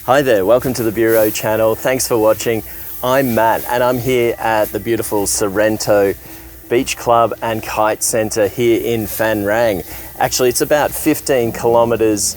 Hi there, welcome to the Bureau channel. Thanks for watching. I'm Matt and I'm here at the beautiful Sorrento Beach Club and Kite Centre here in Phan Rang. Actually, it's about 15 kilometres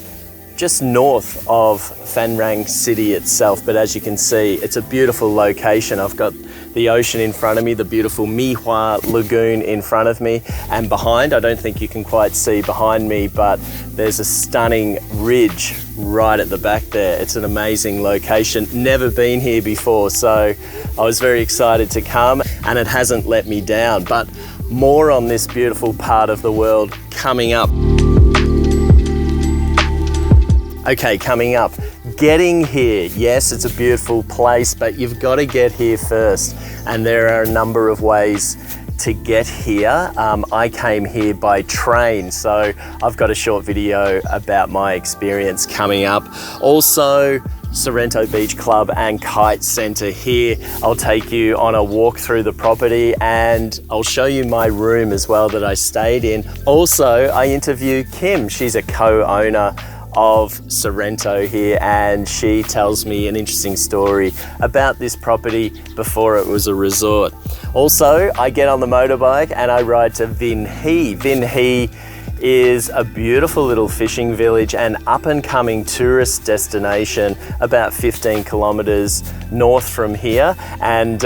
just north of Phan Rang city itself, but as you can see, it's a beautiful location. I've got the ocean in front of me, the beautiful Mi Hua Lagoon in front of me, and behind, I don't think you can quite see behind me, but there's a stunning ridge right at the back there. It's an amazing location. Never been here before, so I was very excited to come, and it hasn't let me down. But more on this beautiful part of the world coming up. Okay, coming up, getting here. Yes, it's a beautiful place, but you've got to get here first. And there are a number of ways to get here. I came here by train, so I've got a short video about my experience coming up. Also, Sorrento Beach Club and Kite Centre here. I'll take you on a walk through the property and I'll show you my room as well that I stayed in. Also, I interview Kim. She's a co-owner of Sorrento here, and she tells me an interesting story about this property before it was a resort. Also, I get on the motorbike and I ride to Vinh Hy. Vinh Hy is a beautiful little fishing village and up and coming tourist destination about 15 kilometers north from here. And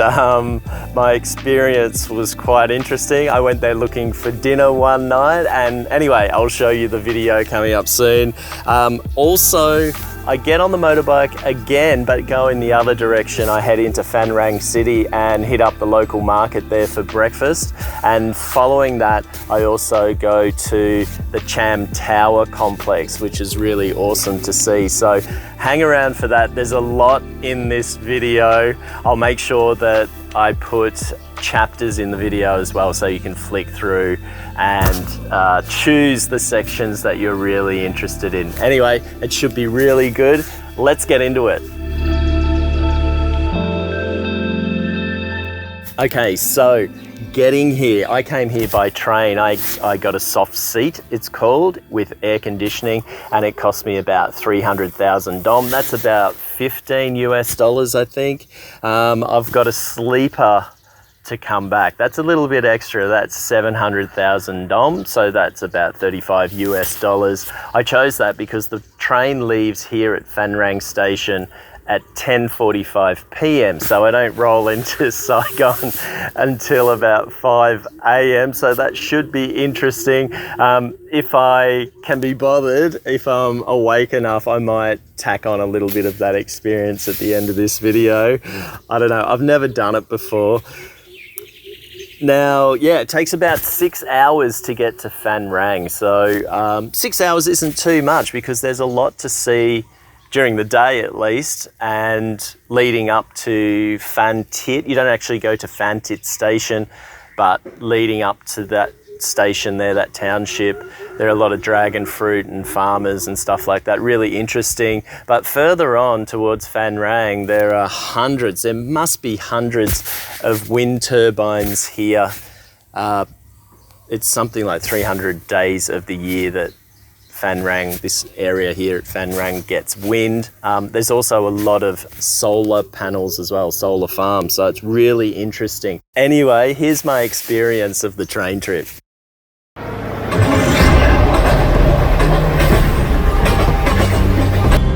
my experience was quite interesting. I went there looking for dinner one night, and anyway, I'll show you the video coming up soon. Also, I get on the motorbike again, but go in the other direction. I head into Phan Rang City and hit up the local market there for breakfast. And following that, I also go to the Cham Tower complex, which is really awesome to see. So hang around for that. There's a lot in this video. I'll make sure that I put chapters in the video as well, so you can flick through and choose the sections that you're really interested in. Anyway, it should be really good. Let's get into it. Okay, so getting here, I came here by train. I got a soft seat, it's called, with air conditioning, and it cost me about 300,000 dom. That's about 15 US dollars, I think. I've got a sleeper to come back. That's a little bit extra. That's 700,000 dom, so that's about 35 US dollars. I chose that because the train leaves here at Phan Rang station at 10:45 p.m. so I don't roll into Saigon until about 5 a.m. so that should be interesting. If I can be bothered, if I'm awake enough, I might tack on a little bit of that experience at the end of this video. I don't know, I've never done it before. Now, yeah, it takes about 6 hours to get to Phan Rang, so 6 hours isn't too much because there's a lot to see during the day at least, and leading up to Phan Tit. You don't actually go to Phan Tit station, but leading up to that station there, that township, there are a lot of dragon fruit and farmers and stuff like that. Really interesting. But further on towards Phan Rang, there are hundreds, there must be hundreds of wind turbines here. It's something like 300 days of the year that Phan Rang, this area here at Phan Rang, gets wind. There's also a lot of solar panels as well, solar farms, so it's really interesting. Anyway, here's my experience of the train trip.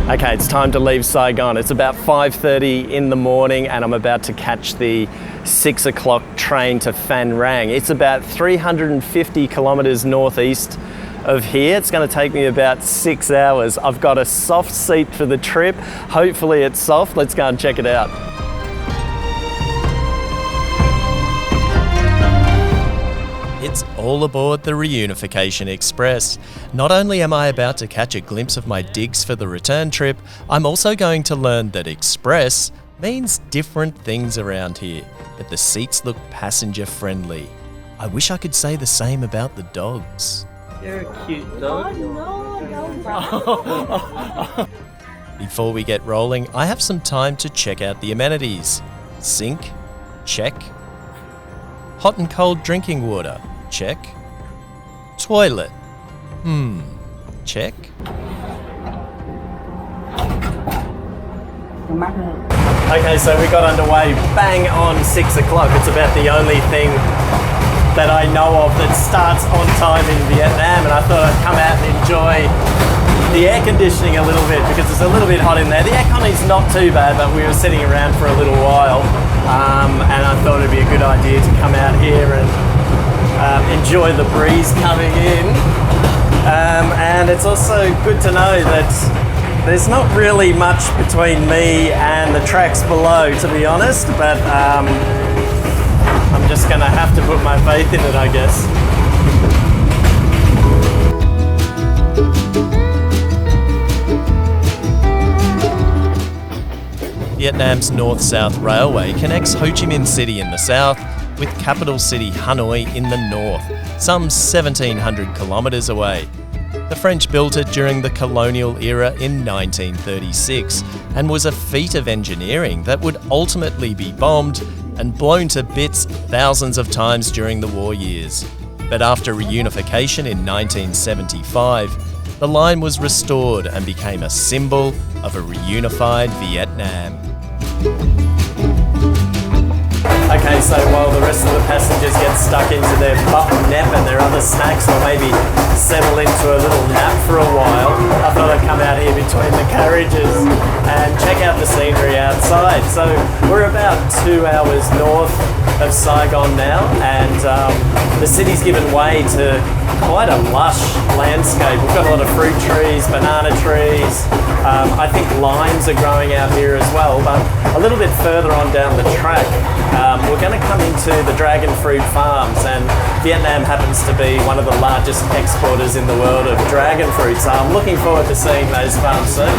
Okay, it's time to leave Saigon. It's about 5:30 in the morning and I'm about to catch the 6 o'clock train to Phan Rang. It's about 350 kilometers northeast of here. It's going to take me about 6 hours. I've got a soft seat for the trip. Hopefully it's soft. Let's go and check it out. It's all aboard the Reunification Express. Not only am I about to catch a glimpse of my digs for the return trip, I'm also going to learn that express means different things around here, but the seats look passenger friendly. I wish I could say the same about the dogs. You're a cute dog. Oh, no. Before we get rolling, I have some time to check out the amenities. Sink, check. Hot and cold drinking water, check. Toilet, check. cho mắc hơn. Okay, so we got underway bang on 6 o'clock. It's about the only thing that I know of that starts on time in Vietnam, and I thought I'd come out and enjoy the air conditioning a little bit because it's a little bit hot in there. The aircon is not too bad, but we were sitting around for a little while, and I thought it'd be a good idea to come out here and enjoy the breeze coming in. And it's also good to know that there's not really much between me and the tracks below, to be honest, but I'm just gonna have to put my faith in it, I guess. Vietnam's North-South Railway connects Ho Chi Minh City in the south with capital city Hanoi in the north, some 1,700 kilometres away. The French built it during the colonial era in 1936 and was a feat of engineering that would ultimately be bombed and blown to bits thousands of times during the war years. But after reunification in 1975, the line was restored and became a symbol of a reunified Vietnam. Okay, so while the rest of the passengers get stuck into their butt nap and their other snacks, or maybe settle into a little nap for a while, I thought I'd come out here between the carriages and check out the scenery outside. So we're about 2 hours north of Saigon now, and the city's given way to quite a lush landscape. We've got a lot of fruit trees, banana trees. I think limes are growing out here as well, but a little bit further on down the track, we're going to come into the dragon fruit farms, and Vietnam happens to be one of the largest exporters in the world of dragon fruit, so I'm looking forward to seeing those farms soon.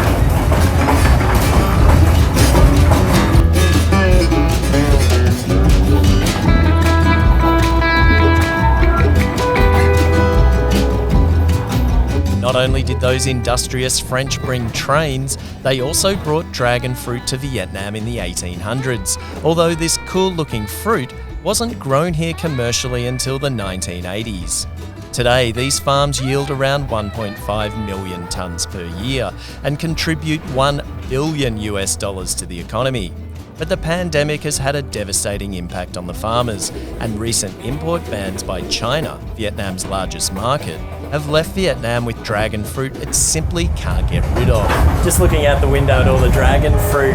Not only did those industrious French bring trains, they also brought dragon fruit to Vietnam in the 1800s, although this cool-looking fruit wasn't grown here commercially until the 1980s. Today, these farms yield around 1.5 million tonnes per year and contribute $1 billion to the economy. But the pandemic has had a devastating impact on the farmers, and recent import bans by China, Vietnam's largest market, have left Vietnam with dragon fruit it simply can't get rid of. Just looking out the window at all the dragon fruit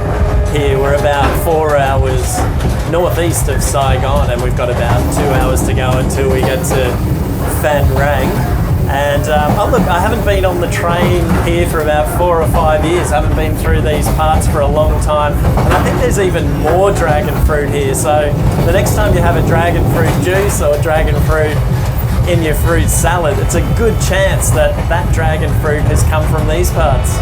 here, we're about 4 hours northeast of Saigon, and we've got about 2 hours to go until we get to Phan Rang. And oh look, I haven't been on the train here for about 4 or 5 years. I haven't been through these parts for a long time. And I think there's even more dragon fruit here. So the next time you have a dragon fruit juice or dragon fruit in your fruit salad, it's a good chance that that dragon fruit has come from these parts.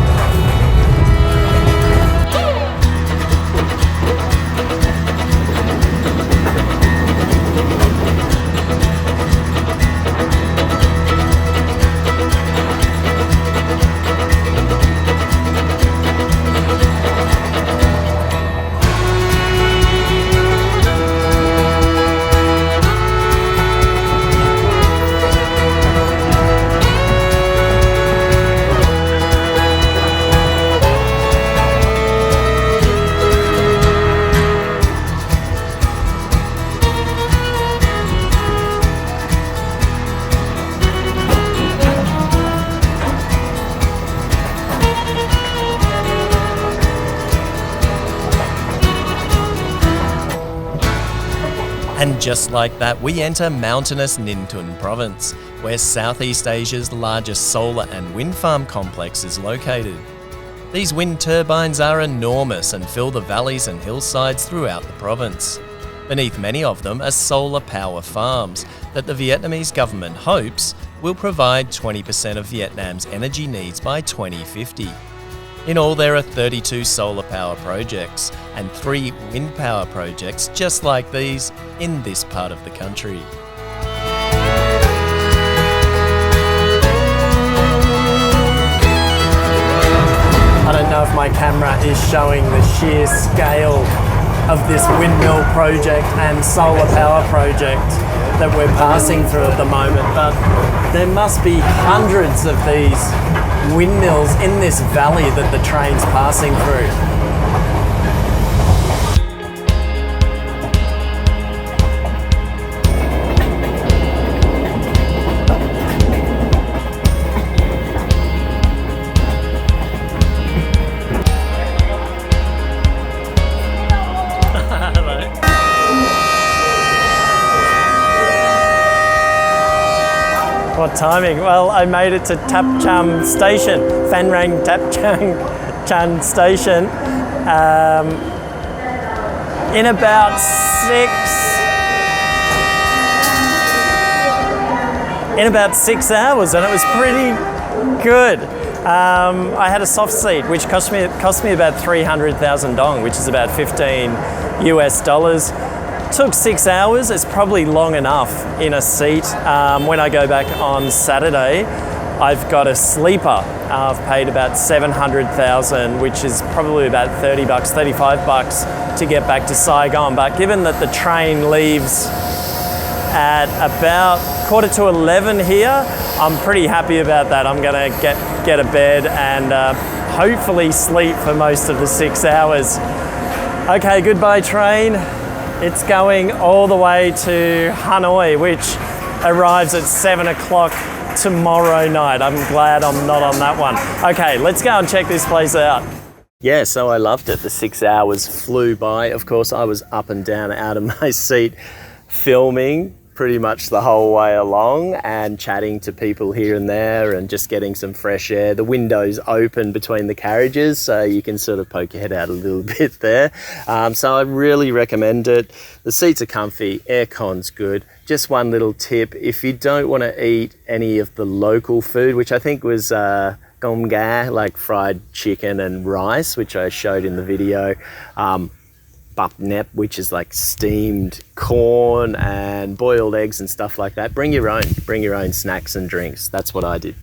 And just like that, we enter mountainous Ninh province, where Southeast Asia's largest solar and wind farm complex is located. These wind turbines are enormous and fill the valleys and hillsides throughout the province. Beneath many of them are solar power farms that the Vietnamese government hopes will provide 20% of Vietnam's energy needs by 2050. In all, there are 32 solar power projects and 3 wind power projects just like these in this part of the country. I don't know if my camera is showing the sheer scale of this windmill project and solar power project that we're passing through at the moment, but there must be hundreds of these windmills in this valley that the train's passing through. What timing? Well, I made it to Thap Cham station, Phan Rang Thap Cham station, in about 6 hours, and it was pretty good. I had a soft seat, which cost me about 300,000 dong, which is about $15 US. Took 6 hours. It's probably long enough in a seat. When I go back on Saturday, I've got a sleeper. I've paid about 700,000, which is probably about $30, $35 to get back to Saigon. But given that the train leaves at about 10:45 here, I'm pretty happy about that. I'm gonna get a bed and hopefully sleep for most of the 6 hours. Okay, goodbye train. It's going all the way to Hanoi, which arrives at 7 o'clock tomorrow night. I'm glad I'm not on that one. Okay, let's go and check this place out. Yeah, so I loved it. The 6 hours flew by. Of course, I was up and down out of my seat filming pretty much the whole way along and chatting to people here and there and just getting some fresh air. The windows open between the carriages, so you can sort of poke your head out a little bit there. So I really recommend it. The seats are comfy, aircon's good. Just one little tip, if you don't want to eat any of the local food, which I think was gom ga, like fried chicken and rice, which I showed in the video, bap nep, which is like steamed corn and boiled eggs and stuff like that. Bring your own snacks and drinks. That's what I did.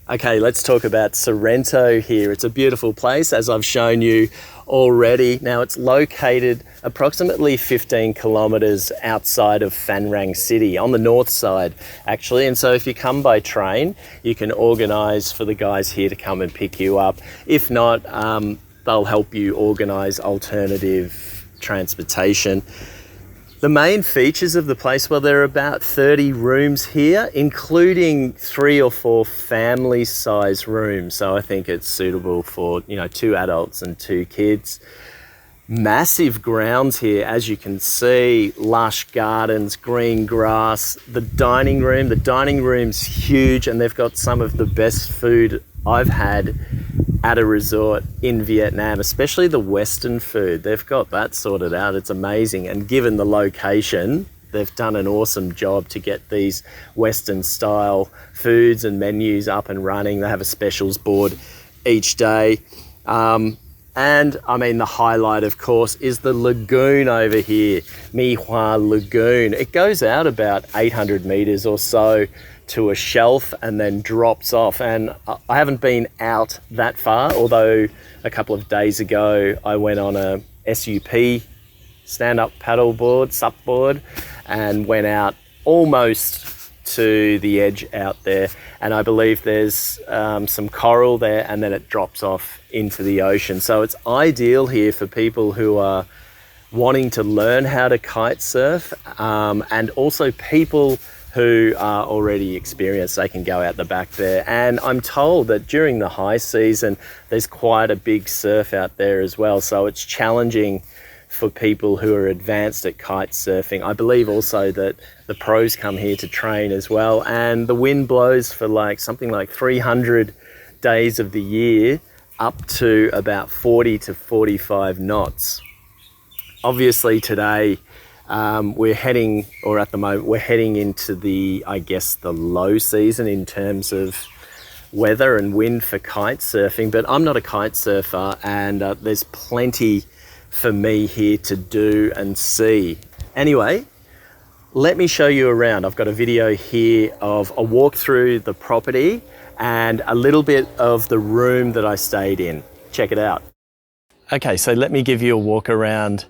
Okay, let's talk about Sorrento here. It's a beautiful place, as I've shown you already. Now, it's located approximately 15 kilometers outside of Phan Rang city, on the north side, actually. And so if you come by train, you can organize for the guys here to come and pick you up. If not, they'll help you organize alternative transportation. The main features of the place, well, there are about 30 rooms here, including 3 or 4 family-size rooms. So I think it's suitable for, 2 adults and 2 kids. Massive grounds here, as you can see, lush gardens, green grass. The dining room's huge, and they've got some of the best food I've had at a resort in Vietnam, especially the Western food. They've got that sorted out. It's amazing. And given the location, they've done an awesome job to get these Western style foods and menus up and running. They have a specials board each day. And I mean, the highlight, of course, is the lagoon over here, Mi Hoa Lagoon. It goes out about 800 meters or so to a shelf and then drops off. And I haven't been out that far, although a couple of days ago I went on a SUP, stand-up paddle board, SUP board, and went out almost to the edge out there. And I believe there's some coral there, and then it drops off into the ocean. So it's ideal here for people who are wanting to learn how to kite surf, and also people who are already experienced. They can go out the back there. And I'm told that during the high season, there's quite a big surf out there as well. So it's challenging for people who are advanced at kite surfing. I believe also that the pros come here to train as well. And the wind blows for something like 300 days of the year, up to about 40 to 45 knots. Obviously today, we're heading into the low season in terms of weather and wind for kite surfing, but I'm not a kite surfer, and there's plenty for me here to do and see. Anyway, let me show you around. I've got a video here of a walk through the property and a little bit of the room that I stayed in. Check it out. Okay, so let me give you a walk around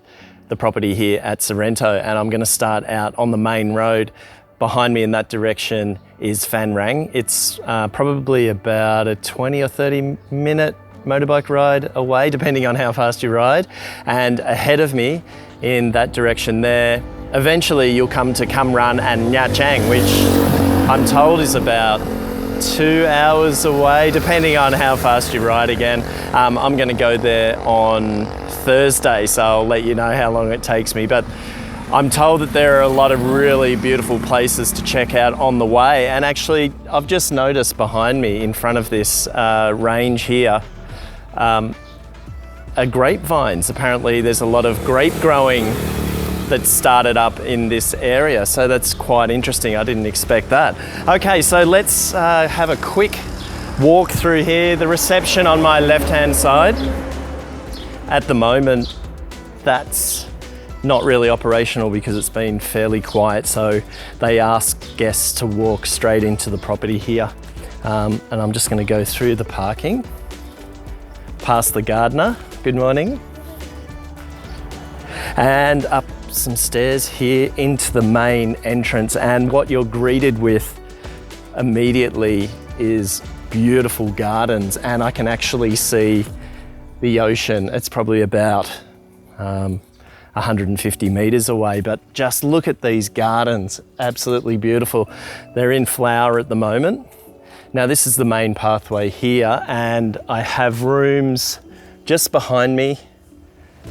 the property here at Sorrento, and I'm going to start out on the main road. Behind me in that direction is Phan Rang. It's probably about a 20 or 30 minute motorbike ride away, depending on how fast you ride. And ahead of me in that direction there, eventually you'll come to Cam Ranh and Nha Trang, which I'm told is about 2 hours away, depending on how fast you ride again. I'm going to go there on Thursday, so I'll let you know how long it takes me. But I'm told that there are a lot of really beautiful places to check out on the way, and actually I've just noticed behind me in front of this range here are grapevines. Apparently there's a lot of grape growing that started up in this area, so that's quite interesting. I didn't expect that. Okay, so let's have a quick walk through here. The reception on my left-hand side. At the moment, that's not really operational because it's been fairly quiet, so they ask guests to walk straight into the property here. And I'm just going to go through the parking, past the gardener, good morning, and up some stairs here into the main entrance. And what you're greeted with immediately is beautiful gardens, and I can actually see the ocean. It's probably about 150 meters away, but just look at these gardens, absolutely beautiful. They're in flower at the moment. Now this is the main pathway here, and I have rooms just behind me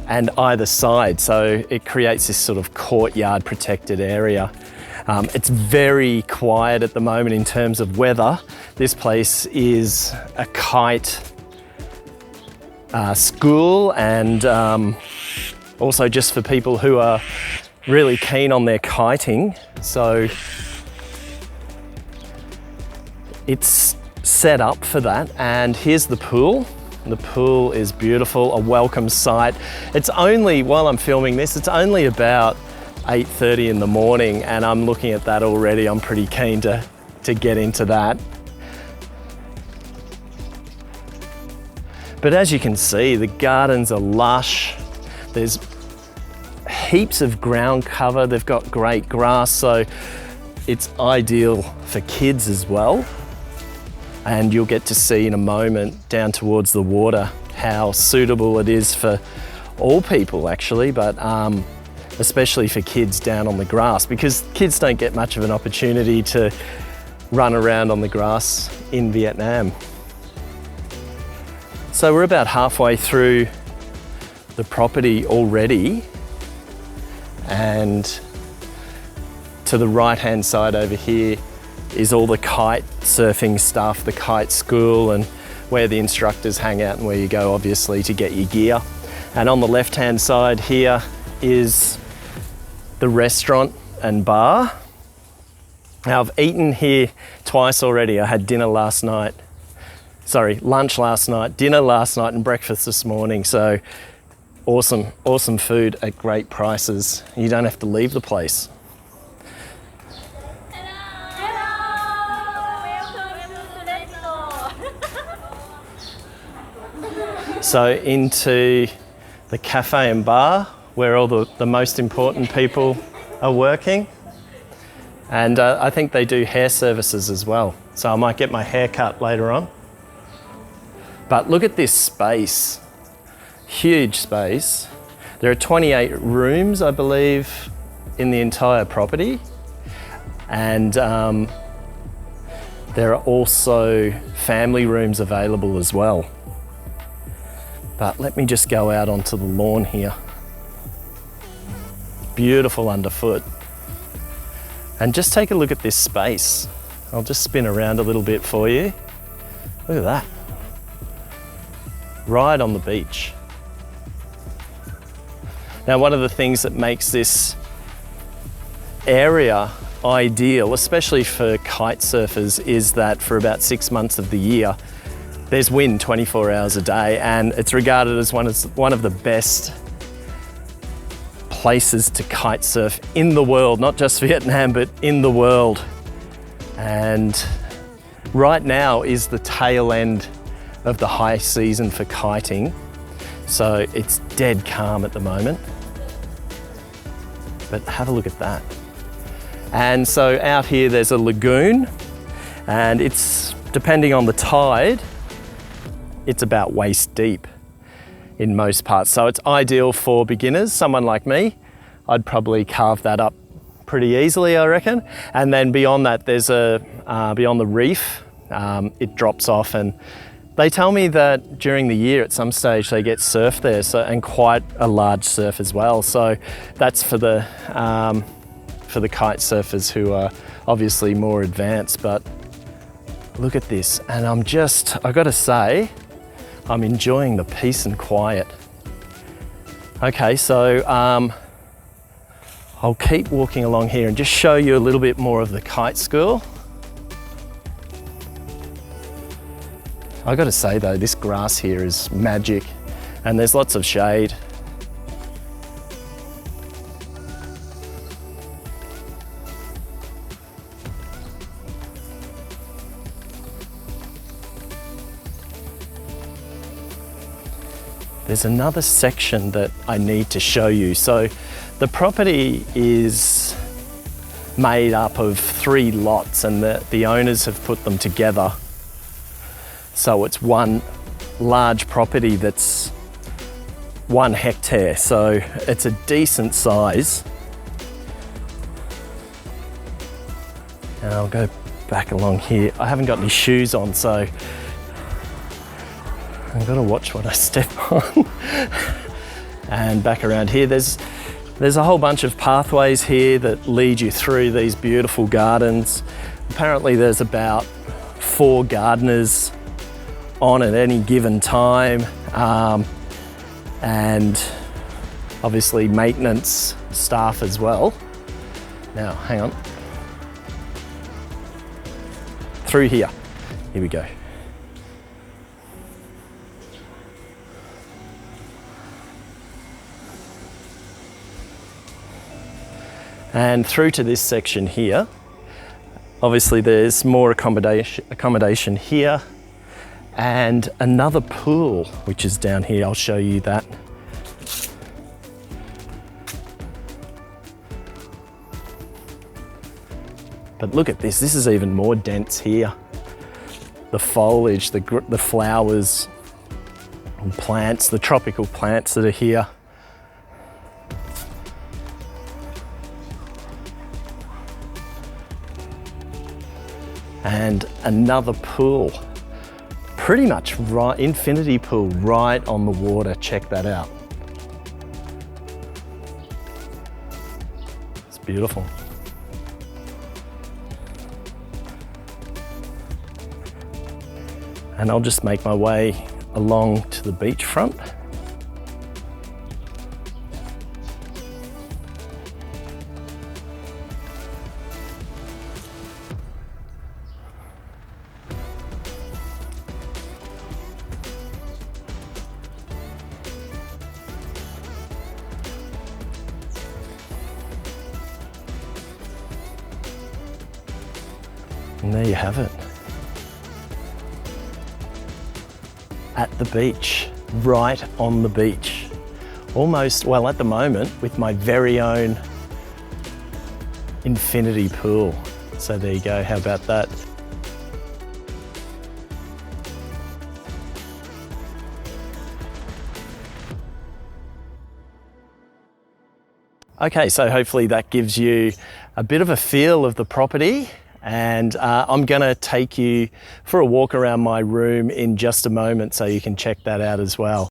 and either side, so it creates this sort of courtyard protected area. It's very quiet at the moment in terms of weather. This place is a kite school, and also just for people who are really keen on their kiting. So it's set up for that. And here's the pool. The pool is beautiful, a welcome sight. It's only, while I'm filming this, it's only about 8:30 in the morning, and I'm looking at that already. I'm pretty keen to get into that. But as you can see, the gardens are lush. There's heaps of ground cover. They've got great grass, so it's ideal for kids as well. And you'll get to see in a moment down towards the water how suitable it is for all people actually, but especially for kids down on the grass, because kids don't get much of an opportunity to run around on the grass in Vietnam. So we're about halfway through the property already, and to the right hand side over here is all the kite surfing stuff, the kite school, and where the instructors hang out and where you go obviously to get your gear. And on the left hand side here is the restaurant and bar. Now I've eaten here twice already. I had lunch last night, dinner last night and breakfast this morning. So awesome food at great prices. You don't have to leave the place. So into the cafe and bar where all the most important people are working. And I think they do hair services as well. So I might get my hair cut later on. But look at this space, huge space. There are 28 rooms, I believe, in the entire property. And there are also family rooms available as well. But let me just go out onto the lawn here. Beautiful underfoot. And just take a look at this space. I'll just spin around a little bit for you. Look at that. Right on the beach. Now, one of the things that makes this area ideal, especially for kite surfers, is that for about 6 months of the year, there's wind 24 hours a day, and it's regarded as one of the best places to kite surf in the world, not just Vietnam, but in the world. And right now is the tail end of the high season for kiting. So it's dead calm at the moment. But have a look at that. And so out here there's a lagoon, and it's, depending on the tide, it's about waist deep in most parts. So it's ideal for beginners, someone like me. I'd probably carve that up pretty easily, I reckon. And then beyond that, there's beyond the reef, it drops off, and They tell me that during the year at some stage they get surf there, so, and quite a large surf as well. So that's for the kite surfers who are obviously more advanced. But look at this, and I gotta say, I'm enjoying the peace and quiet. Okay, so I'll keep walking along here and just show you a little bit more of the kite school. I gotta say though, this grass here is magic, and there's lots of shade. There's another section that I need to show you. So the property is made up of 3 lots, and the owners have put them together. So it's one large property that's 1 hectare, so it's a decent size. And I'll go back along here. I haven't got any shoes on, so I've got to watch what I step on. And back around here, there's a whole bunch of pathways here that lead you through these beautiful gardens. Apparently there's about 4 gardeners on at any given time, and obviously maintenance staff as well. Now, hang on. Through here we go. And through to this section here, obviously there's more accommodation here, and another pool which is down here. I'll show you that. But look at this, this is even more dense here. The foliage, the flowers and plants, the tropical plants that are here. And another pool, pretty much right, infinity pool right on the water. Check that out. It's beautiful. And I'll just make my way along to the beachfront. And there you have it. At the beach, right on the beach. Almost, well, at the moment, with my very own infinity pool. So there you go, how about that? Okay, so hopefully that gives you a bit of a feel of the property. And I'm gonna take you for a walk around my room in just a moment so you can check that out as well.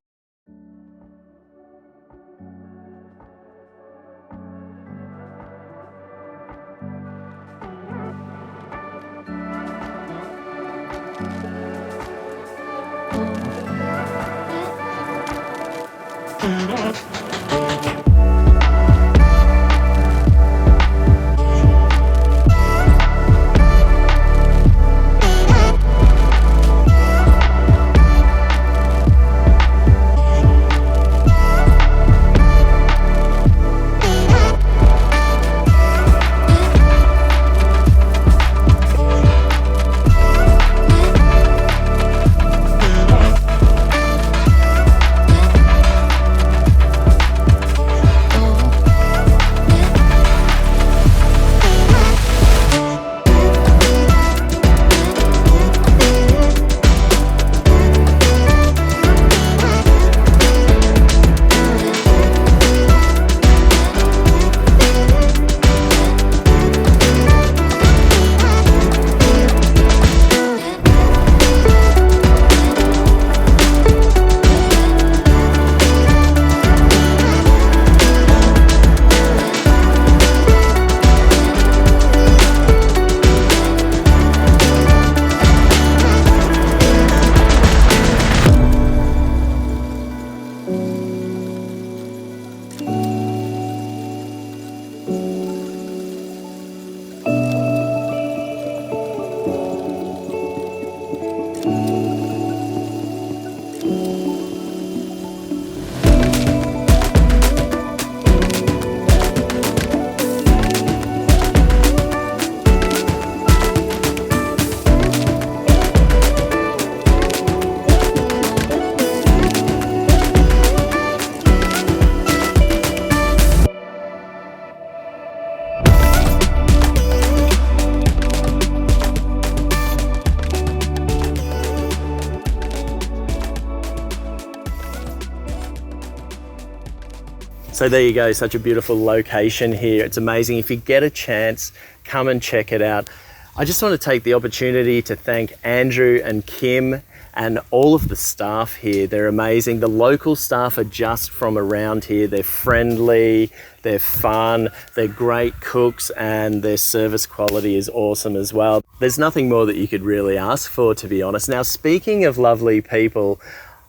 So there you go, such a beautiful location here. It's amazing. If you get a chance, come and check it out. I just want to take the opportunity to thank Andrew and Kim and all of the staff here. They're amazing. The local staff are just from around here. They're friendly, they're fun, they're great cooks, and their service quality is awesome as well. There's nothing more that you could really ask for, to be honest. Now, speaking of lovely people,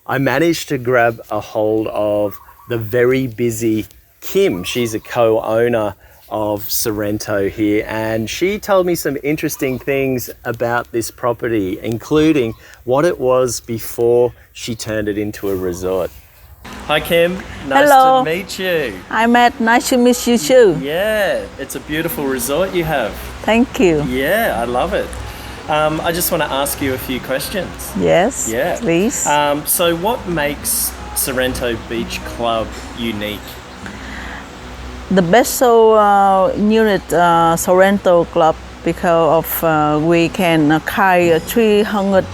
I managed to grab a hold of the very busy Kim. She's a co-owner of Sorrento here, and she told me some interesting things about this property, including what it was before she turned it into a resort. Hi Kim, nice Hello. to meet you. Hi Matt, nice to meet you too. Yeah, it's a beautiful resort you have. Thank you. Yeah, I love it. I just want to ask you a few questions. Yes, Yeah. please. So what makes Sorrento Beach Club unique? The best unit Sorrento Club because of we can kite 300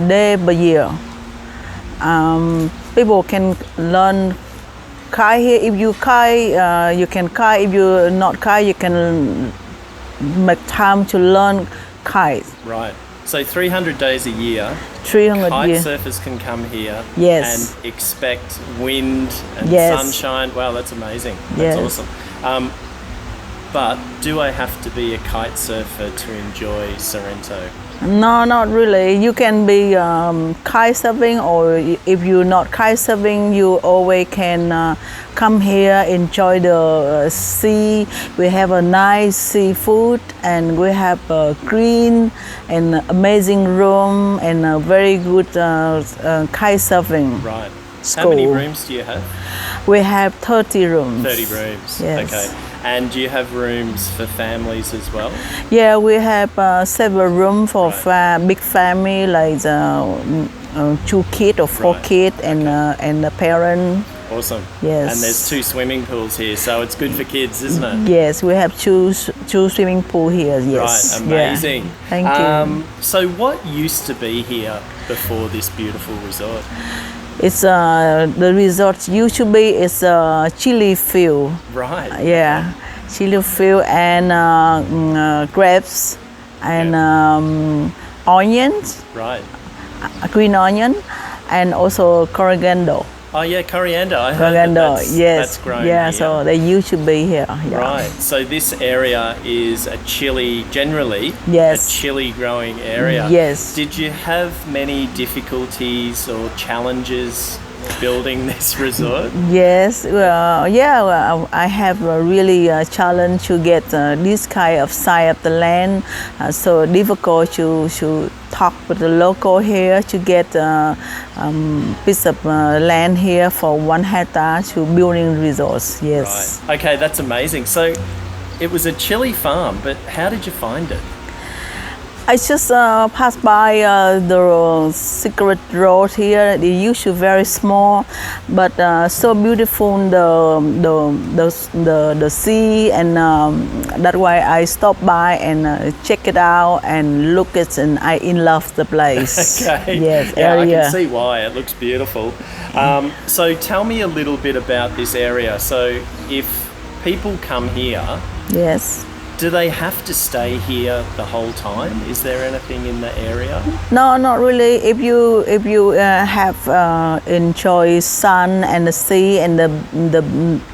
days per year. People can learn kite here. If you kite, you can kite. If you not kite, you can make time to learn kite. Right. So 300 days a year, 300 kite years. surfers can come here Yes. and expect wind and Yes. sunshine. Wow, that's amazing. That's Yes. awesome. But do I have to be a kite surfer to enjoy Sorrento? No, not really. You can be kite surfing, or if you're not kite surfing, you always can come here, enjoy the sea. We have a nice seafood, and we have a green and amazing room and a very good kite surfing. Right. School. How many rooms do you have? We have 30 rooms. 30 rooms. Yes. Okay. And do you have rooms for families as well? Yeah, we have several rooms for big family, like 2 kids or 4 Right. kids and the parent. Awesome. Yes. And there's 2 swimming pools here, so it's good for kids, isn't it? Yes, we have two swimming pool here. Yes. Right, Yeah. amazing. Thank you. So what used to be here before this beautiful resort? It's the resort used to be is a chili field. Right. Yeah, chili field and grapes and onions, Right. green onion, and also coriander. Oh yeah, coriander. I heard Coriander, that's, yes. that's grown yeah, here. so they used to be here. Yeah. Right. So this area is a chili, generally Yes. a chili growing area. Yes. Did you have many difficulties or challenges building this resort? Yes, I have a really challenge to get this kind of side of the land. So difficult to talk with the local here to get piece of land here for 1 hectare to building resource. Yes. Right. Okay, that's amazing. So it was a chili farm, but how did you find it? I just passed by the secret road here. It used to be very small, but so beautiful the sea, and that's why I stopped by and check it out and look it, and I in love the place. Okay. Yes, Yeah, area. I can see why. It looks beautiful. So tell me a little bit about this area. So if people come here, Yes. do they have to stay here the whole time? Is there anything in the area? No, not really. If you have enjoy sun and the sea and the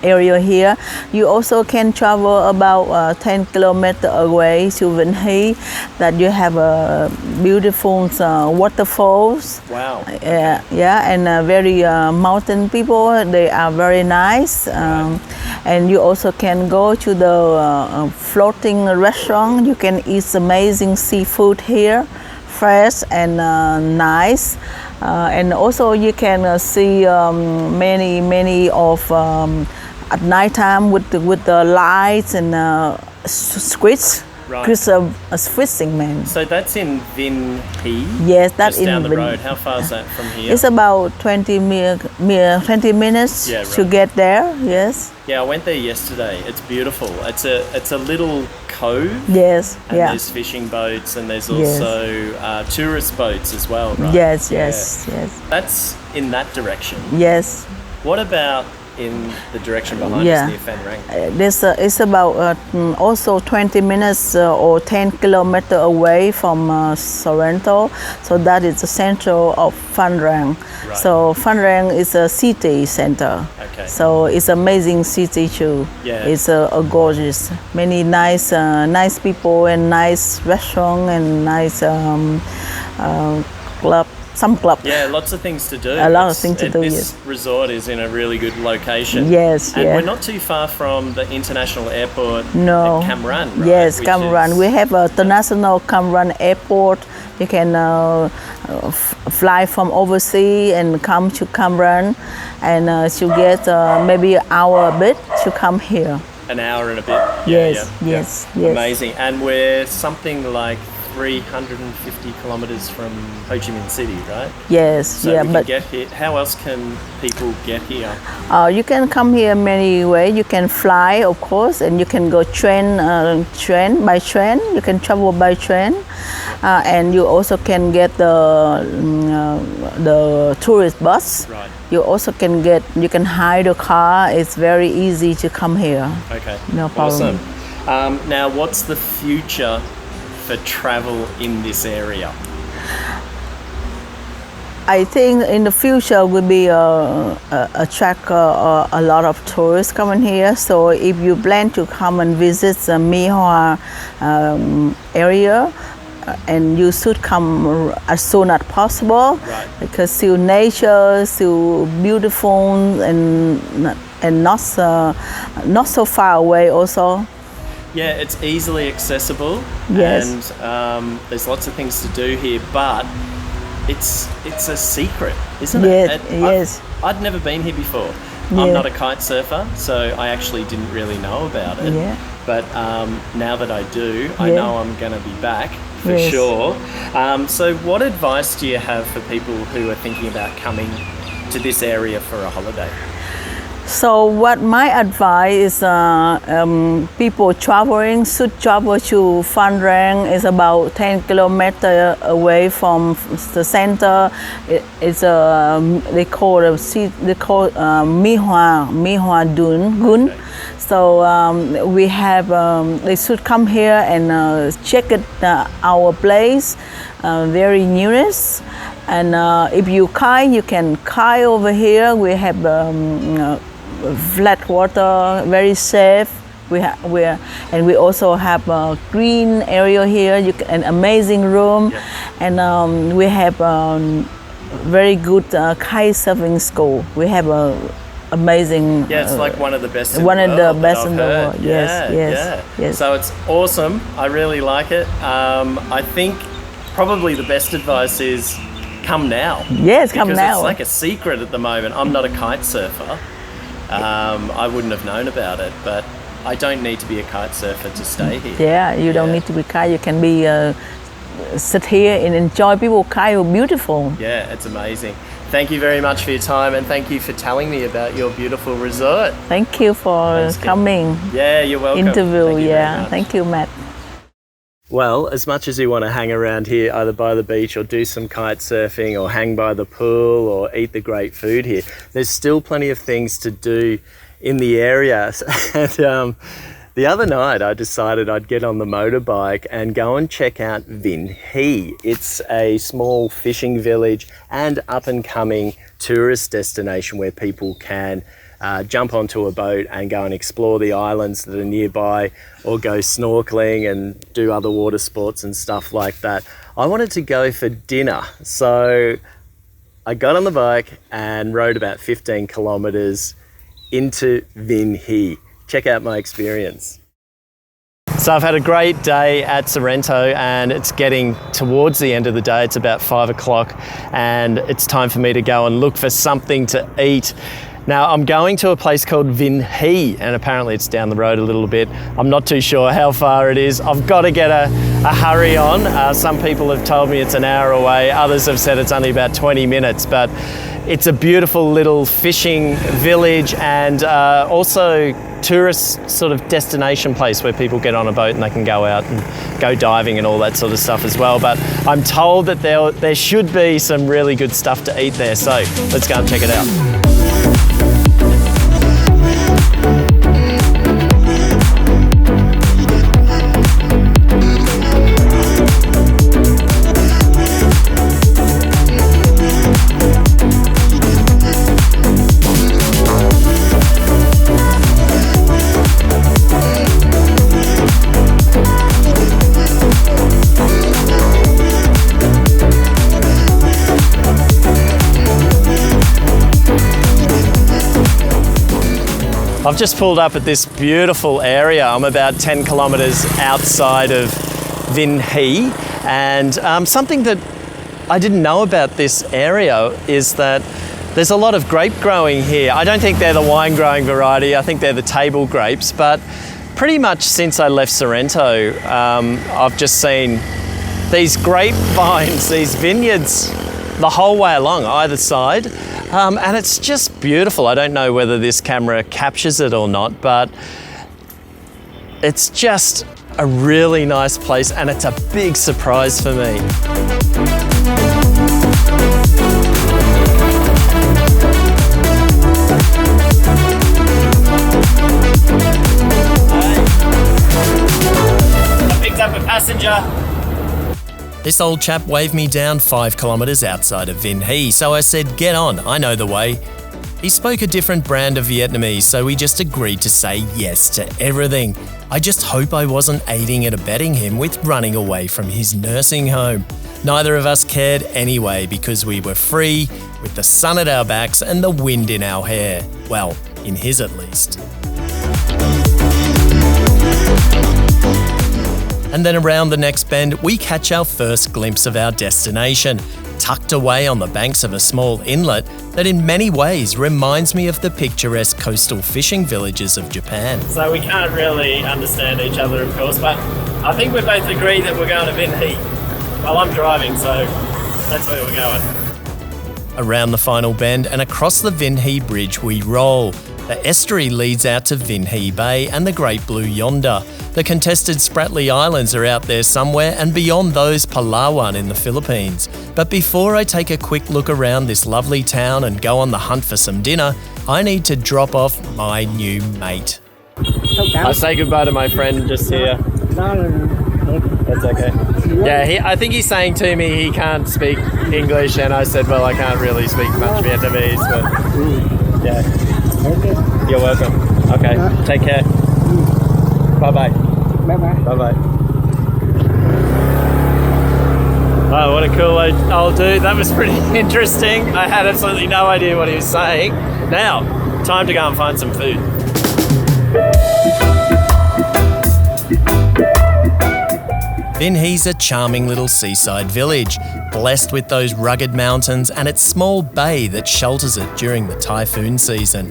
area here, you also can travel about 10 kilometers away to Vinh Hy, that you have a beautiful waterfalls. Wow. Yeah, and very mountain people. They are very nice, and you also can go to the floating restaurant. You can eat amazing seafood here, fresh and nice, and also you can see many of at nighttime with the lights and squids. Right. Chris fishing man. So that's in Vinh Hy? Yes, that's just down in the Vinh- road. How far is that from here? It's about 20 minutes Yeah, to right. get there. Yes. Yeah, I went there yesterday. It's beautiful. It's a little cove. Yes. And Yeah. there's fishing boats, and there's Yes. also tourist boats as well, right? Yes. Yeah. Yes. Yes. That's in that direction. Yes. What about in the direction behind Yeah. us near Phan Rang. It's about also 20 minutes or 10 kilometers away from Sorrento. So that is the center of Phan Rang. Right. So Phan Rang is a city center. Okay. So it's amazing city too. Yeah. It's a gorgeous, many nice people and nice restaurant and nice club. Some club. Yeah, lots of things to do. A lot of things to do, This yes. resort is in a really good location. Yes, and yeah. we're not too far from the international airport No. at Cam Ranh, right? Yes, Which Cam Ranh. is- We have a international Cam Ranh airport. You can fly from overseas and come to Cam Ranh, and to get maybe an hour a bit to come here. An hour and a bit. Yes, yes, yes. Amazing. And we're something like 350 kilometres from Ho Chi Minh City, right? Yes, So yeah, we can but get here. How else can people get here? you can come here many ways. You can fly, of course, and you can go train by train. You can travel by train, and you also can get the tourist bus. Right. You also can hire the car. It's very easy to come here. Okay. No problem. Awesome. Now, what's the future for travel in this area? I think in the future will be attract a lot of tourists coming here. So if you plan to come and visit the My Hoa area, and you should come as soon as possible, Right. because still nature, still beautiful, and not so far away also. Yeah, it's easily accessible. Yes. And there's lots of things to do here, but it's a secret, isn't Yes, it? yes. I'd never been here before. Yeah. I'm not a kite surfer, so I actually didn't really know about it. Yeah. But now that I do, I Yeah. know I'm going to be back for Yes. sure. So what advice do you have for people who are thinking about coming to this area for a holiday? So what my advice is, people traveling should travel to Phan Rang. Is about 10 kilometers away from the center. It's they call My Hoa Gun. Okay. So we have they should come here and check it our place, very nearest. And if you kite, you can kite over here. We have flat water, very safe. We also have a green area here. An amazing room, Yeah. and we have very good kite surfing school. We have a amazing. Yeah, it's like one of the best in one the of world. the that best I've in the heard. world. Yes, Yeah, yes, yeah. yes. So it's awesome. I really like it. I think probably the best advice is come now. Yes, come because now. it's like a secret at the moment. I'm not a kite surfer. I wouldn't have known about it, but I don't need to be a kite surfer to stay here. Yeah, you don't Yeah. need to be kite. You can be sit here and enjoy people kite. Beautiful. Yeah, it's amazing. Thank you very much for your time, and thank you for telling me about your beautiful resort. Thank you for Thanks, Kim. coming. Yeah, you're welcome. Interview. Thank you very Yeah, much. thank you, Matt. Well, as much as you want to hang around here, either by the beach or do some kite surfing or hang by the pool or eat the great food here, there's still plenty of things to do in the area. And the other night I decided I'd get on the motorbike and go and check out Vinh Hy. It's a small fishing village and up and coming tourist destination where people can jump onto a boat and go and explore the islands that are nearby, or go snorkeling and do other water sports and stuff like that. I wanted to go for dinner, so I got on the bike and rode about 15 kilometres into Vinh Hy. Check out my experience. So I've had a great day at Sorrento, and it's getting towards the end of the day. It's about 5 o'clock and it's time for me to go and look for something to eat. Now I'm going to a place called Vinh Hy, and apparently it's down the road a little bit. I'm not too sure how far it is. I've got to get a hurry on. Some people have told me it's an hour away. Others have said it's only about 20 minutes, but it's a beautiful little fishing village and also tourist sort of destination place where people get on a boat and they can go out and go diving and all that sort of stuff as well. But I'm told that there should be some really good stuff to eat there. So let's go and check it out. I've just pulled up at this beautiful area. I'm about 10 kilometres outside of Vinh Hy, and something that I didn't know about this area is that there's a lot of grape growing here. I don't think they're the wine growing variety, I think they're the table grapes, but pretty much since I left Sorrento, I've just seen these grapevines, these vineyards the whole way along either side, and it's just beautiful. I don't know whether this camera captures it or not, but it's just a really nice place, and it's a big surprise for me. I picked up a passenger. This old chap waved me down 5 kilometres outside of Vinh Hy, so I said, get on, I know the way. He spoke a different brand of Vietnamese, so we just agreed to say yes to everything. I just hope I wasn't aiding and abetting him with running away from his nursing home. Neither of us cared anyway, because we were free, with the sun at our backs and the wind in our hair. Well, in his at least. And then around the next bend, we catch our first glimpse of our destination, tucked away on the banks of a small inlet that in many ways reminds me of the picturesque coastal fishing villages of Japan. So we can't really understand each other, of course, but I think we both agree that we're going to Vinh Hy. Well, I'm driving, so that's where we're going. Around the final bend and across the Vinh Hy Bridge we roll. The estuary leads out to Vinh Hy Bay and the Great Blue Yonder. The contested Spratly Islands are out there somewhere, and beyond those, Palawan in the Philippines. But before I take a quick look around this lovely town and go on the hunt for some dinner, I need to drop off my new mate. I'll say goodbye to my friend just here. That's okay. Yeah, I think he's saying to me he can't speak English, and I said, well, I can't really speak much Vietnamese, but yeah. You're welcome. Okay, take care. Bye-bye. Bye-bye. Bye-bye. Oh, what a cool old dude. That was pretty interesting. I had absolutely no idea what he was saying. Now, time to go and find some food. Vinh Hy's a charming little seaside village, blessed with those rugged mountains and its small bay that shelters it during the typhoon season.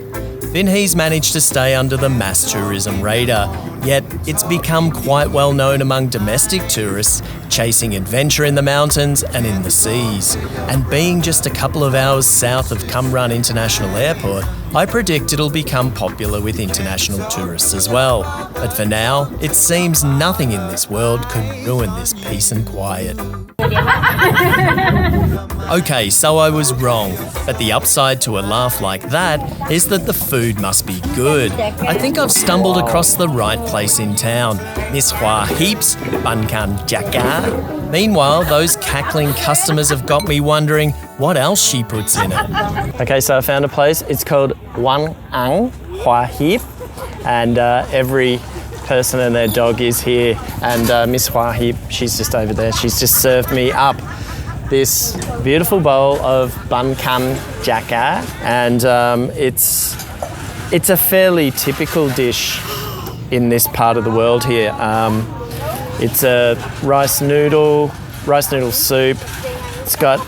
Vinh Hy's managed to stay under the mass tourism radar, yet it's become quite well known among domestic tourists, chasing adventure in the mountains and in the seas. And being just a couple of hours south of Cam Ranh International Airport, I predict it'll become popular with international tourists as well. But for now, it seems nothing in this world could ruin this peace and quiet. Okay, so I was wrong, but the upside to a laugh like that is that the food must be good. I think I've stumbled across the right place in town. Miss Hoa Heaps, Ban Can Jaka. Meanwhile, those cackling customers have got me wondering what else she puts in it. Okay, so I found a place. It's called Wan Ang Hoa Hip, and every person and their dog is here. And Miss Hoa Hip, she's just over there. She's just served me up this beautiful bowl of Ban Can Jaka, and it's a fairly typical dish in this part of the world here. It's a rice noodle soup. It's got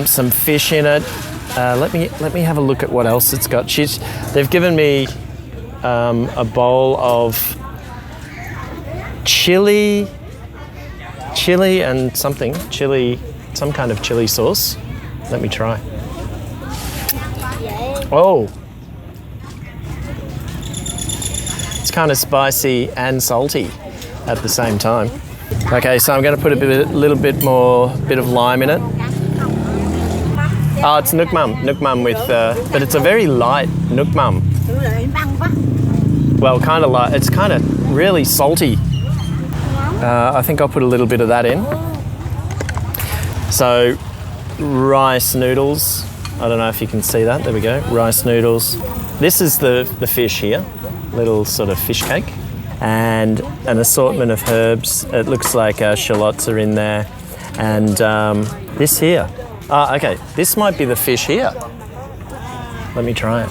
some fish in it. Let me have a look at what else it's got. They've given me a bowl of chili and some kind of chili sauce. Let me try. Oh, it's kind of spicy and salty at the same time. Okay, so I'm going to put a little bit of lime in it. Oh, it's nước mắm with, but it's a very light nước mắm. Well, kind of light. It's kind of really salty. I think I'll put a little bit of that in. So, rice noodles. I don't know if you can see that. There we go. Rice noodles. This is the fish here. Little sort of fish cake. And an assortment of herbs. It looks like shallots are in there. And this here. Okay, this might be the fish here. Let me try it.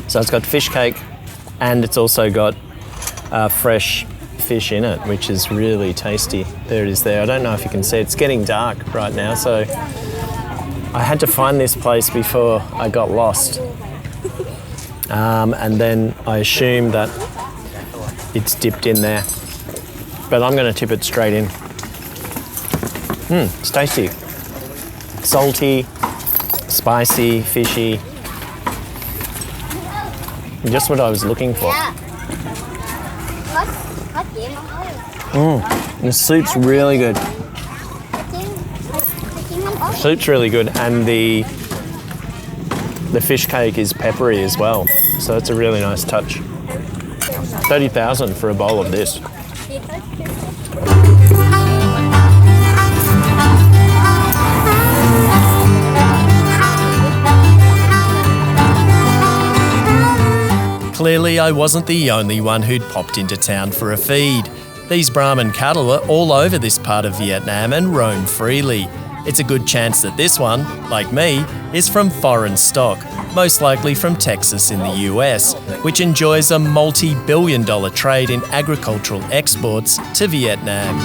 So it's got fish cake, and it's also got fresh fish in it, which is really tasty. There it is there. I don't know if you can see it. It's getting dark right now, so I had to find this place before I got lost. And then I assume that it's dipped in there. But I'm going to tip it straight in. It's tasty. Salty, spicy, fishy. Just what I was looking for. The soup's really good. Soup's really good, and the fish cake is peppery as well. So it's a really nice touch. 30,000 for a bowl of this. Clearly, I wasn't the only one who'd popped into town for a feed. These Brahman cattle are all over this part of Vietnam and roam freely. It's a good chance that this one, like me, is from foreign stock, most likely from Texas in the US, which enjoys a multi-billion-dollar trade in agricultural exports to Vietnam.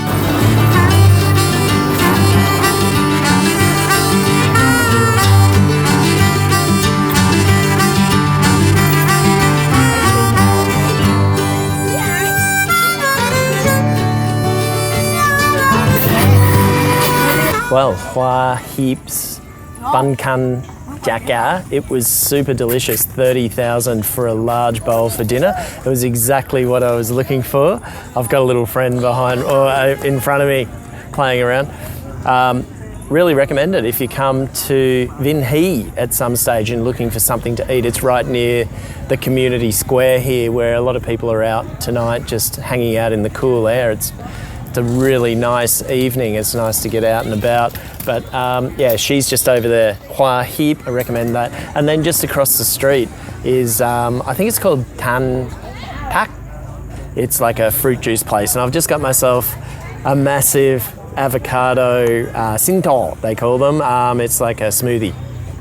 Well, Hoa Heaps Bun Can Jacka. It was super delicious. 30,000 for a large bowl for dinner. It was exactly what I was looking for. I've got a little friend behind or in front of me playing around. Really recommend it if you come to Vinh Hy at some stage and looking for something to eat. It's right near the community square here where a lot of people are out tonight just hanging out in the cool air. It's a really nice evening. It's nice to get out and about. But yeah, she's just over there. Hoa Heap, I recommend that. And then just across the street is, I think it's called Tan Pak. It's like a fruit juice place. And I've just got myself a massive avocado sinto, they call them. It's like a smoothie,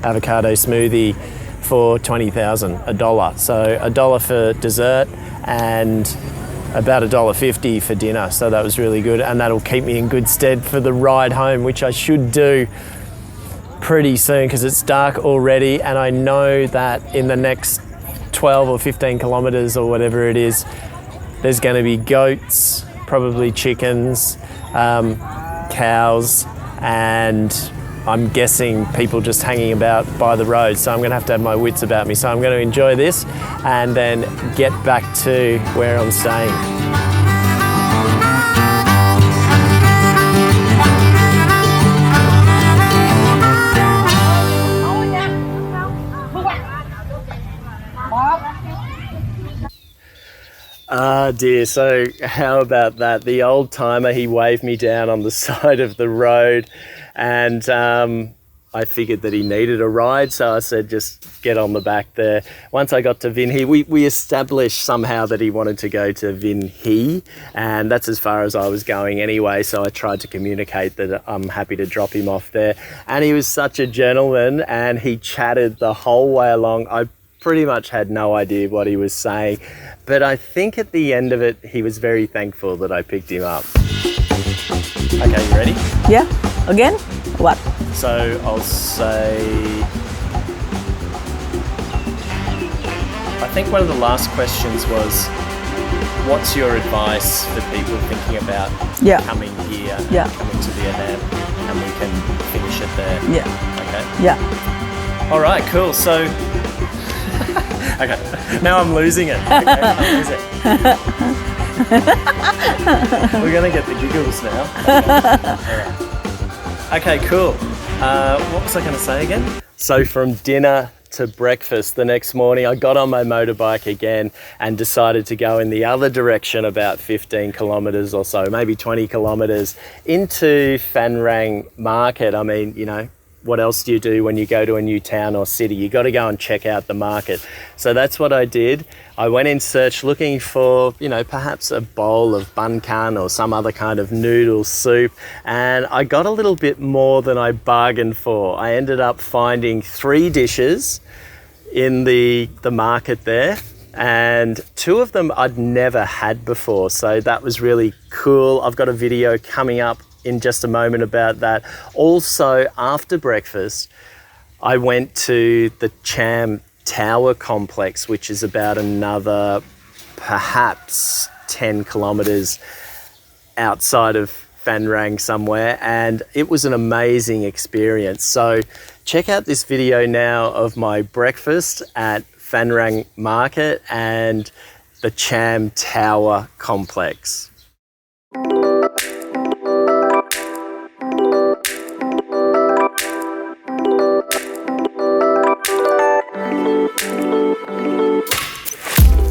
avocado smoothie for 20,000, $1. So $1 for dessert and about $1.50 for dinner, so that was really good, and that'll keep me in good stead for the ride home, which I should do pretty soon because it's dark already, and I know that in the next 12 or 15 kilometres or whatever it is, there's going to be goats, probably chickens, cows, and I'm guessing people just hanging about by the road, so I'm going to have my wits about me. So I'm going to enjoy this and then get back to where I'm staying. Ah dear, so how about that? The old timer, he waved me down on the side of the road, and I figured that he needed a ride, so I said just get on the back there. Once I got to Vinh Hy, we established somehow that he wanted to go to Vinh Hy, and that's as far as I was going anyway, so I tried to communicate that I'm happy to drop him off there. And he was such a gentleman, and he chatted the whole way along. I pretty much had no idea what he was saying, but I think at the end of it, he was very thankful that I picked him up. Okay, you ready? Yeah. Again? What? So I'll say, I think one of the last questions was, what's your advice for people thinking about coming here, coming to Vietnam, and we can finish it there? Yeah. Okay. Yeah. All right, cool. So, okay, now I'm losing it. Okay, I'm losing it. We're gonna get the giggles now. All right. Okay, cool. What was I going to say again? So from dinner to breakfast the next morning, I got on my motorbike again and decided to go in the other direction about 15 kilometres or so, maybe 20 kilometres into Phan Rang market. I mean, you know, what else do you do when you go to a new town or city? You got to go and check out the market. So that's what I did. I went in search looking for, you know, perhaps a bowl of bun kan or some other kind of noodle soup, and I got a little bit more than I bargained for. I ended up finding 3 dishes in the market there, and 2 of them I'd never had before, so that was really cool. I've got a video coming up in just a moment about that. Also, after breakfast, I went to the Cham Tower complex, which is about another perhaps 10 kilometres outside of Phan Rang somewhere, and it was an amazing experience. So check out this video now of my breakfast at Phan Rang Market and the Cham Tower complex.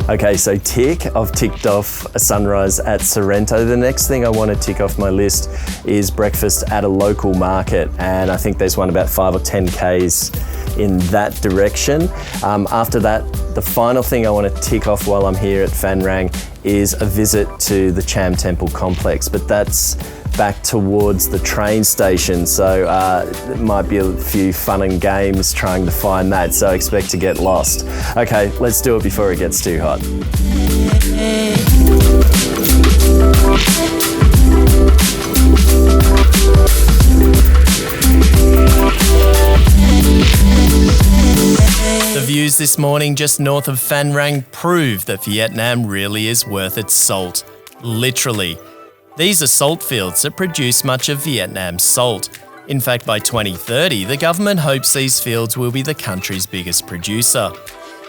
Okay, so I've ticked off a sunrise at Sorrento. The next thing I want to tick off my list is breakfast at a local market, and I think there's one about 5 or 10 Ks in that direction. After that, the final thing I want to tick off while I'm here at Phan Rang is a visit to the Cham Temple complex, but that's back towards the train station, so it might be a few fun and games trying to find that, so I expect to get lost. Okay, let's do it before it gets too hot. The views this morning just north of Phan Rang prove that Vietnam really is worth its salt. Literally. These are salt fields that produce much of Vietnam's salt. In fact, by 2030, the government hopes these fields will be the country's biggest producer.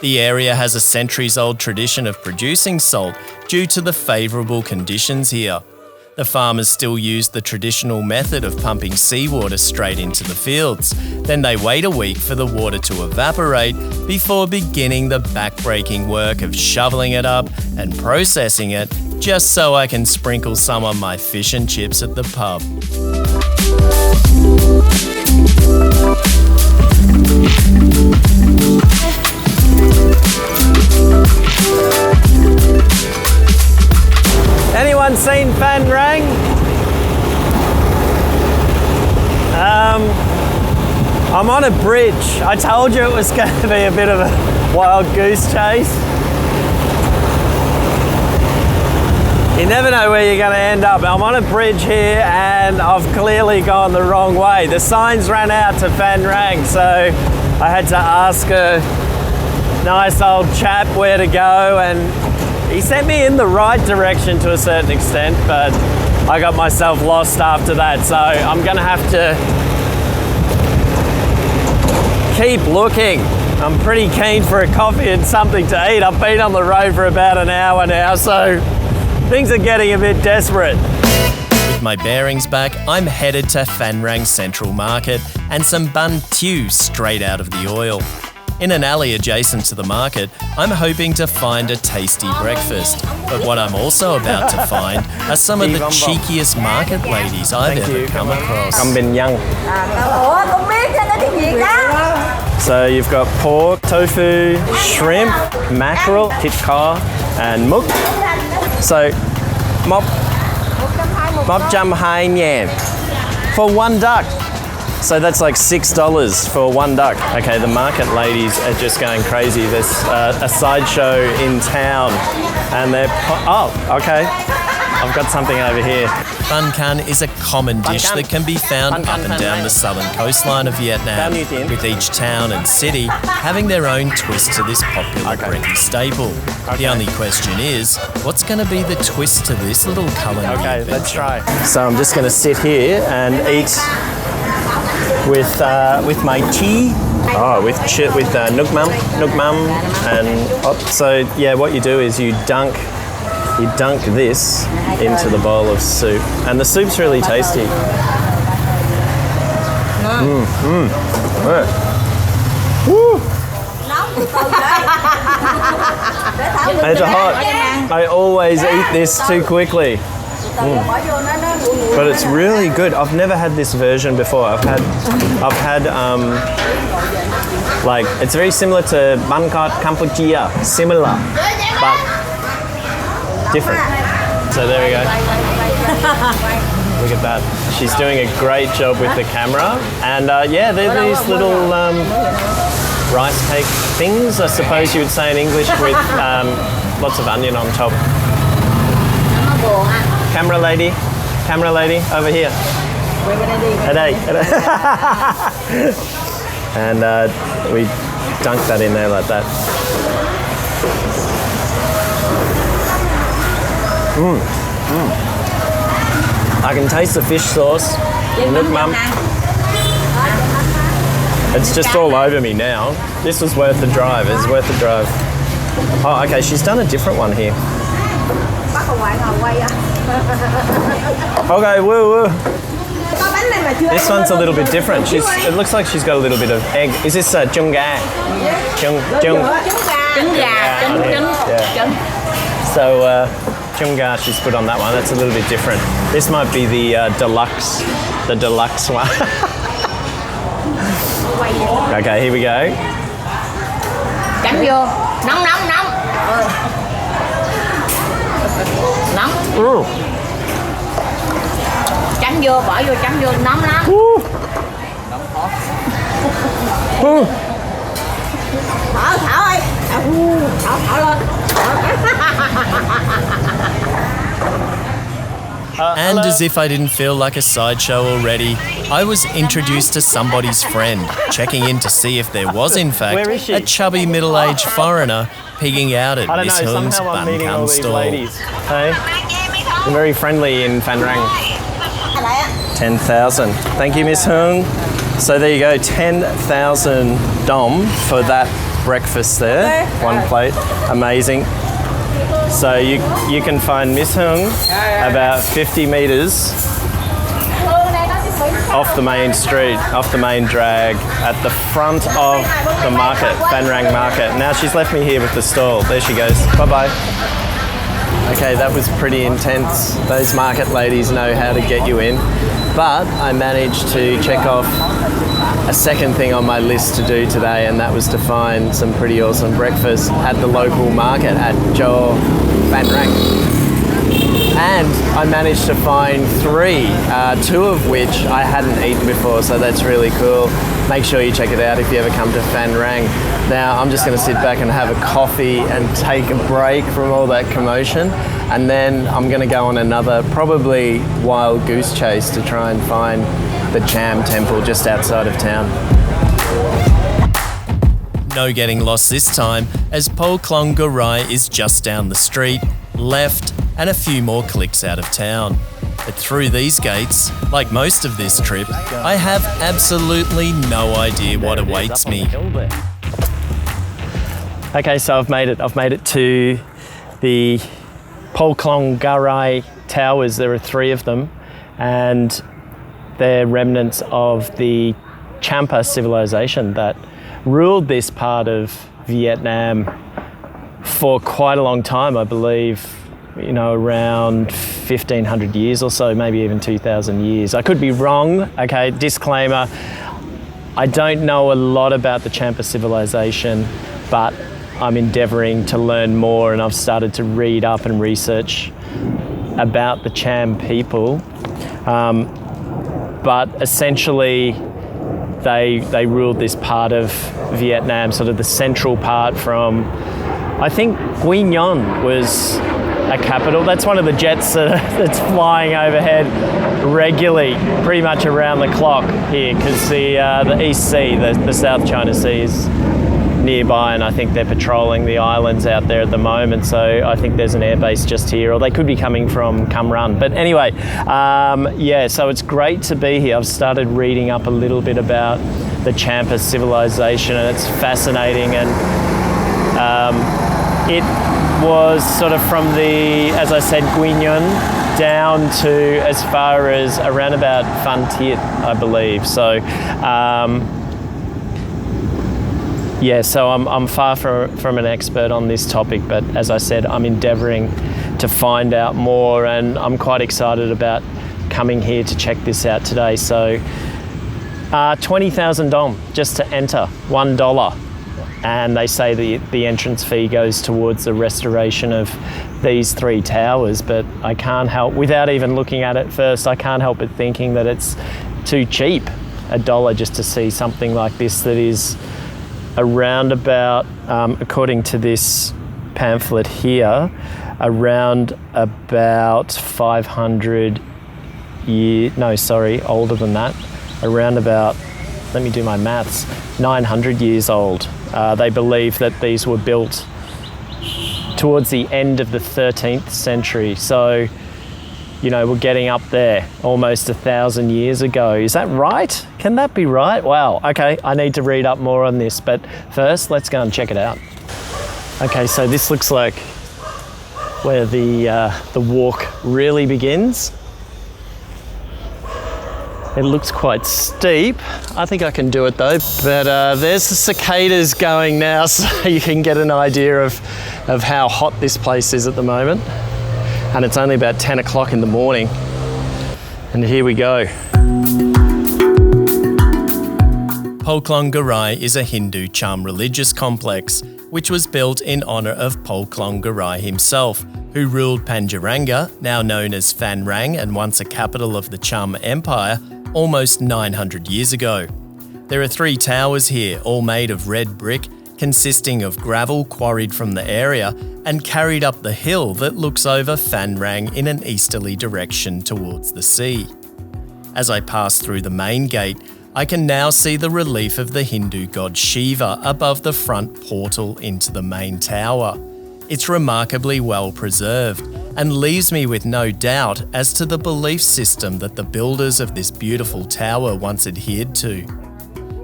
The area has a centuries-old tradition of producing salt due to the favourable conditions here. The farmers still use the traditional method of pumping seawater straight into the fields. Then they wait a week for the water to evaporate before beginning the back-breaking work of shoveling it up and processing it, just so I can sprinkle some on my fish and chips at the pub. Anyone seen Phan Rang? I'm on a bridge. I told you it was going to be a bit of a wild goose chase. You never know where you're going to end up. I'm on a bridge here and I've clearly gone the wrong way. The signs ran out to Phan Rang, so I had to ask a nice old chap where to go, and he sent me in the right direction to a certain extent, but I got myself lost after that, so I'm going to have to keep looking. I'm pretty keen for a coffee and something to eat. I've been on the road for about an hour now, so things are getting a bit desperate. With my bearings back, I'm headed to Phan Rang Central Market and some bun tew straight out of the oil. In an alley adjacent to the market, I'm hoping to find a tasty breakfast. But what I'm also about to find are some of the cheekiest market ladies I've ever come across. So you've got pork, tofu, shrimp, mackerel, thịt kho, and muk. So, mop 120 ngàn for one duck. So that's like $6 for one duck. Okay, the market ladies are just going crazy. There's a sideshow in town, and they're okay. I've got something over here. Bun kan is a common dish that can be found up and down the southern coastline of Vietnam, with each town and city having their own twist to this popular brekkie staple. The only question is, what's going to be the twist to this little culinary adventure? Let's try. So I'm just going to sit here and eat with my tea. With nuk mam, and so yeah, what you do is you dunk this into the bowl of soup, and the soup's really tasty. Woo! It's hot. I always eat this too quickly. But it's really good. I've never had this version before. I've had like, it's very similar to Bangkok, Cambodia, similar, but different. So there we go. Look at that. She's doing a great job with the camera. And yeah, they're these little rice cake things, I suppose you would say in English, with lots of onion on top. Camera lady, over here. And we dunk that in there like that. I can taste the fish sauce. Look, Mum. It's just all over me now. This was worth the drive. It's worth the drive. Oh, okay. She's done a different one here. Okay, woo. This one's a little bit different. It looks like she's got a little bit of egg. Is this chung ga? Chung. So chung ga she's put on that one. That's a little bit different. This might be the deluxe one. Okay, here we go. Chấm vô, nóng. Chấm vô, bỏ vô, chấm vô, nóng lắm. Thảo ơi, thảo lên. And as if I didn't feel like a sideshow already, I was introduced to somebody's friend, checking in to see if there was in fact a chubby middle-aged foreigner pigging out at Miss Hung's bun cum stall. Hey, they're very friendly in Phan Rang. 10,000. Thank you, Miss Hung. So there you go, 10,000 dom for that breakfast there. One plate, amazing. So you can find Miss Hung about 50 metres off the main street, off the main drag, at the front of the market, Phan Rang market. Now she's left me here with the stall. There she goes. Bye-bye. Okay, that was pretty intense. Those market ladies know how to get you in. But I managed to check off a second thing on my list to do today, and that was to find some pretty awesome breakfast at the local market at Phan Rang. And I managed to find 3, 2 of which I hadn't eaten before, so that's really cool. Make sure you check it out if you ever come to Phan Rang. Now I'm just going to sit back and have a coffee and take a break from all that commotion, and then I'm going to go on another probably wild goose chase to try and find the Cham temple just outside of town. No getting lost this time, as Klong Garai is just down the street, left, and a few more clicks out of town. But through these gates, like most of this trip, I have absolutely no idea what awaits me. Okay, so I've made it to the Klong Garai towers. There are 3 of them, and they're remnants of the Champa civilization that ruled this part of Vietnam for quite a long time, I believe, around 1,500 years or so, maybe even 2,000 years. I could be wrong, okay, disclaimer. I don't know a lot about the Champa civilization, but I'm endeavouring to learn more, and I've started to read up and research about the Cham people. But essentially, they ruled this part of Vietnam, sort of the central part from, I think Quy Nhon was a capital. That's one of the jets that's flying overhead regularly, pretty much around the clock here, because the East Sea, the South China Sea is nearby, and I think they're patrolling the islands out there at the moment, so I think there's an airbase just here, or they could be coming from Cam Ranh. But anyway, yeah, so it's great to be here. I've started reading up a little bit about the Champa civilization, and it's fascinating, and it was sort of from the, as I said, Quy Nhon down to as far as around about Phan Thiet, I believe. So yeah, so I'm far from an expert on this topic, but as I said, I'm endeavouring to to find out more, and I'm quite excited about coming here to check this out today. So 20,000 dong just to enter, $1. And they say the entrance fee goes towards the restoration of these 3 towers, but I can't help, without even looking at it first, I can't help but thinking that it's too cheap, $1 just to see something like this that is around about, according to this pamphlet here, around about 500 years, no, sorry, older than that, around about, let me do my maths, 900 years old. They believe that these were built towards the end of the 13th century. So, you know, we're getting up there almost 1,000 years ago. Is that right? Can that be right? Wow, okay, I need to read up more on this, but first let's go and check it out. Okay, so this looks like where the walk really begins. It looks quite steep. I think I can do it though, but there's the cicadas going now, so you can get an idea of how hot this place is at the moment. And it's only about 10 o'clock in the morning. And here we go. Klong Garai is a Hindu Cham religious complex, which was built in honour of Klong Garai himself, who ruled Panjaranga, now known as Phan Rang and once a capital of the Cham Empire, almost 900 years ago. There are 3 towers here, all made of red brick, consisting of gravel quarried from the area and carried up the hill that looks over Phan Rang in an easterly direction towards the sea. As I pass through the main gate, I can now see the relief of the Hindu god Shiva above the front portal into the main tower. It's remarkably well preserved and leaves me with no doubt as to the belief system that the builders of this beautiful tower once adhered to.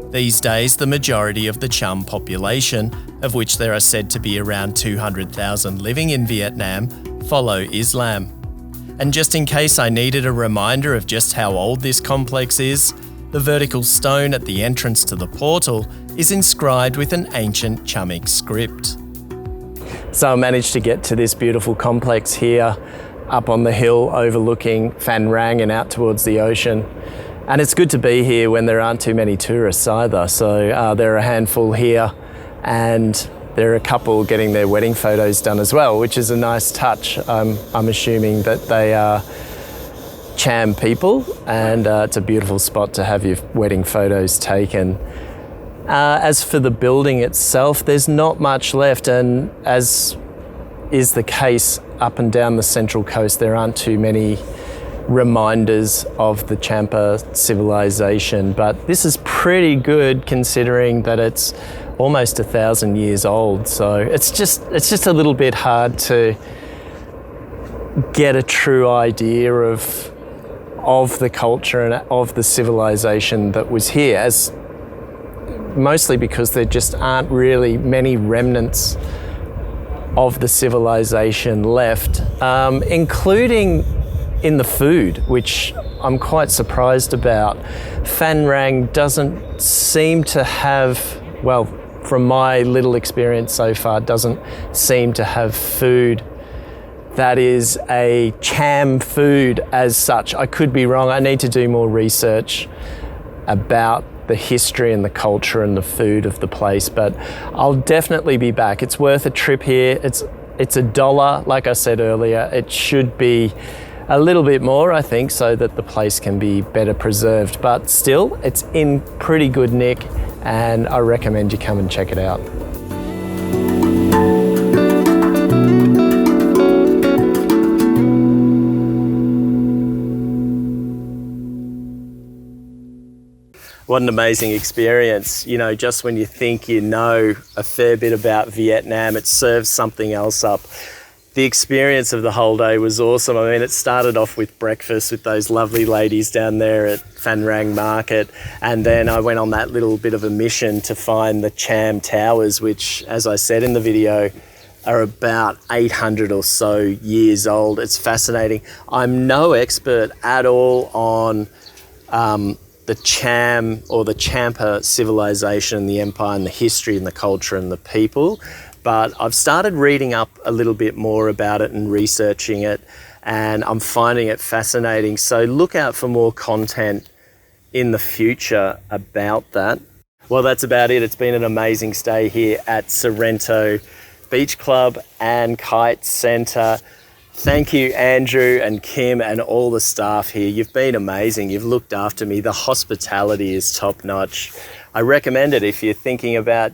These days, the majority of the Cham population, of which there are said to be around 200,000 living in Vietnam, follow Islam. And just in case I needed a reminder of just how old this complex is, the vertical stone at the entrance to the portal is inscribed with an ancient Chamic script. So I managed to get to this beautiful complex here, up on the hill overlooking Phan Rang and out towards the ocean. And it's good to be here when there aren't too many tourists either. So there are a handful here, and there are a couple getting their wedding photos done as well, which is a nice touch. I'm assuming that they are Cham people, and it's a beautiful spot to have your wedding photos taken. As for the building itself, there's not much left, and as is the case up and down the Central Coast, there aren't too many reminders of the Champa civilization, but this is pretty good considering that it's almost 1,000 years old. So it's just a little bit hard to get a true idea of the culture and of the civilization that was here, as mostly because there just aren't really many remnants of the civilization left, including in the food, which I'm quite surprised about. Phan Rang doesn't seem to have, well, from my little experience so far, doesn't seem to have food that is a Cham food as such. I could be wrong. I need to do more research about the history and the culture and the food of the place, but I'll definitely be back. It's worth a trip here. It's $1, like I said earlier. It should be a little bit more, I think, so that the place can be better preserved, but still, it's in pretty good nick, and I recommend you come and check it out. What an amazing experience. You know, just when you think you know a fair bit about Vietnam, it serves something else up. The experience of the whole day was awesome. I mean, it started off with breakfast with those lovely ladies down there at Phan Rang Market, and then I went on that little bit of a mission to find the Cham Towers, which, as I said in the video, are about 800 or so years old. It's fascinating. I'm no expert at all on the Cham or the Champa civilization, the empire and the history and the culture and the people. but I've started reading up a little bit more about it and researching it, and I'm finding it fascinating. So look out for more content in the future about that. Well, that's about it. It's been an amazing stay here at Sorrento Beach Club and Kite Centre. Thank you, Andrew and Kim and all the staff here. You've been amazing. You've looked after me. The hospitality is top notch. I recommend it if you're thinking about,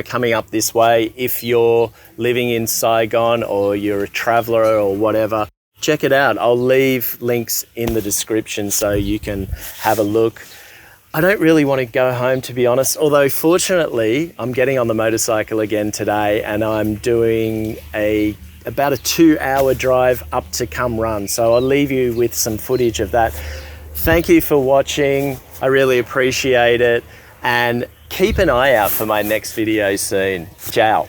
coming up this way. If you're living in Saigon or you're a traveller or whatever, check it out. I'll leave links in the description so you can have a look. I don't really want to go home, to be honest, although fortunately I'm getting on the motorcycle again today and I'm doing about a 2-hour drive up to Cam Ranh. So I'll leave you with some footage of that. Thank you for watching. I really appreciate it. And keep an eye out for my next video soon. Ciao.